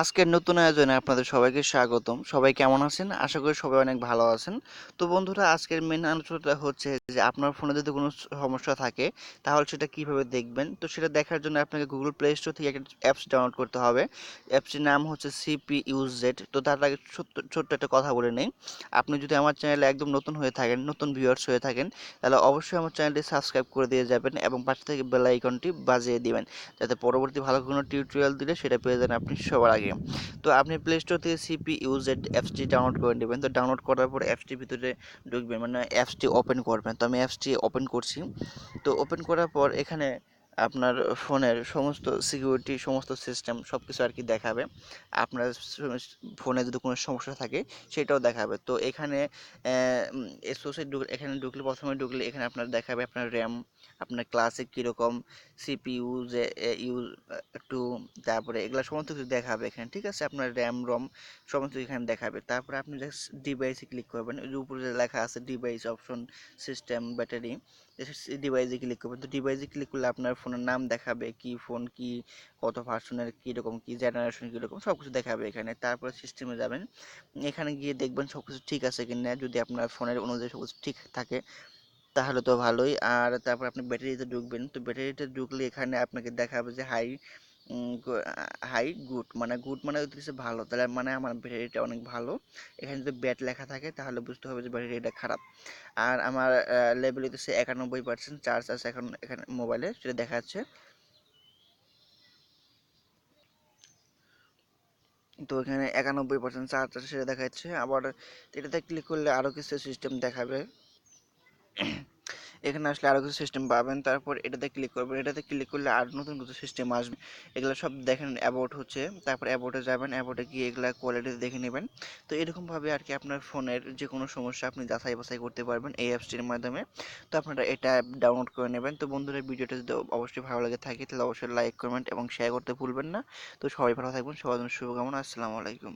আজকের নতুন আয়োজনে আপনাদের সবাইকে স্বাগতম। সবাই কেমন আছেন? আশা করি সবাই অনেক ভালো আছেন। তো বন্ধুরা, আজকের মেন আলোচনাটা হচ্ছে যে আপনার ফোনে যদি কোনো সমস্যা থাকে তাহলে সেটা কিভাবে দেখবেন। তো সেটা দেখার জন্য আপনাকে গুগল প্লে স্টোর থেকে একটা অ্যাপস ডাউনলোড করতে হবে। অ্যাপসটির নাম হচ্ছে CPUZ। তো তার আগে ছোট্ট একটা কথা বলে নেই। আপনি যদি আমার চ্যানেলে একদম নতুন হয়ে থাকেন, নতুন ভিউয়ার্স হয়ে থাকেন, তাহলে অবশ্যই আমার চ্যানেলটি সাবস্ক্রাইব করে দিয়ে যাবেন এবং পাশে থেকে বেল আইকনটি বাজিয়ে দিবেন, যাতে পরবর্তী ভালো কোনো টিউটোরিয়াল দিলে সেটা পেয়ে যান আপনি সবার আগে। তো আপনি প্লে স্টোর থেকে CPUZ অ্যাপসটি ডাউনলোড করে নেবেন। তো ডাউনলোড করার পর অ্যাপসটির ভিতরে ঢুকবেন, মানে অ্যাপসটি ওপেন করবেন। তো আমি অ্যাপসটি ওপেন করছি। তো ওপেন করার পর এখানে আপনার ফোনের সমস্ত সিকিউরিটি, সমস্ত সিস্টেম সব কিছু আর কি দেখাবে। আপনার ফোনে যদি কোনো সমস্যা থাকে সেটাও দেখাবে। তো এখানে এসোসে এখানে ঢুকলে, প্রথমে ঢুকলে এখানে আপনার দেখাবে আপনার র্যাম, আপনার ক্লাসিক কীরকম, CPU যে ইউজ একটু, তারপরে এগুলো সমস্ত কিছু দেখাবে এখানে, ঠিক আছে। আপনার র্যাম রম সমস্ত কিছু এখানে দেখাবে। তারপরে আপনি জাস্ট ডিভাইসে ক্লিক করবেন। ওই যে উপরে যে লেখা আছে ডিভাইস অপশন, সিস্টেম, ব্যাটারি, ডিভাইসে ক্লিক করবেন। তো ডিভাইসে ক্লিক করলে আপনার ফোনের নাম দেখাবে, কি ফোন, কি কত ভার্সনের, কীরকম, কি জেনারেশন, কীরকম সব কিছু দেখাবে এখানে। তারপরে সিস্টেমে যাবেন, এখানে গিয়ে দেখবেন সব কিছু ঠিক আছে কিনা। যদি আপনার ফোনের অনুযায়ী সব কিছু ঠিক থাকে তাহলে তো ভালোই। আর তারপর আপনি ব্যাটারিতে ঢুকবেন। তো ব্যাটারিতে ঢুকলে এখানে আপনাকে দেখাবে যে হাই, হাই গুড, মানে গুড মানে হচ্ছে ভালো, তাহলে মানে আমার ব্যাটারিটা অনেক ভালো। এখানে যদি ব্যাট লেখা থাকে তাহলে বুঝতে হবে যে ব্যাটারিটা খারাপ। আর আমার লেভেল হচ্ছে 91% চার্জ আছে এখন এখানে মোবাইলে, সেটা দেখা যাচ্ছে। তো এখানে 91% চার্জ আছে সেটা দেখা যাচ্ছে। আবার এটাতে ক্লিক করলে আরও কিছু সিস্টেম দেখাবে। এখানে আসলে আরও কিছু সিস্টেম পাবেন। তারপর এটাতে ক্লিক করবেন। এটাতে ক্লিক করলে আর নতুন কিছু সিস্টেম আসবে। এগুলো সব দেখেন, অ্যাবাউট হচ্ছে। তারপর অ্যাবাউটে যাবেন, অ্যাবাউটে গিয়ে এগুলা কোয়ালিটি দেখে নেবেন। তো এরকমভাবে আর কি আপনার ফোনের যে কোনো সমস্যা আপনি যাচাই বাছাই করতে পারবেন এই অ্যাপসটির মাধ্যমে। তো আপনারা এটা ডাউনলোড করে নেবেন। তো বন্ধুরা, ভিডিওটা যদি অবশ্যই ভালো লাগে থাকে তাহলে অবশ্যই লাইক, কমেন্ট এবং শেয়ার করতে ভুলবেন না। তো সবাই ভালো থাকবেন, সবার জন্য শুভকামনা। আসসালামু আলাইকুম।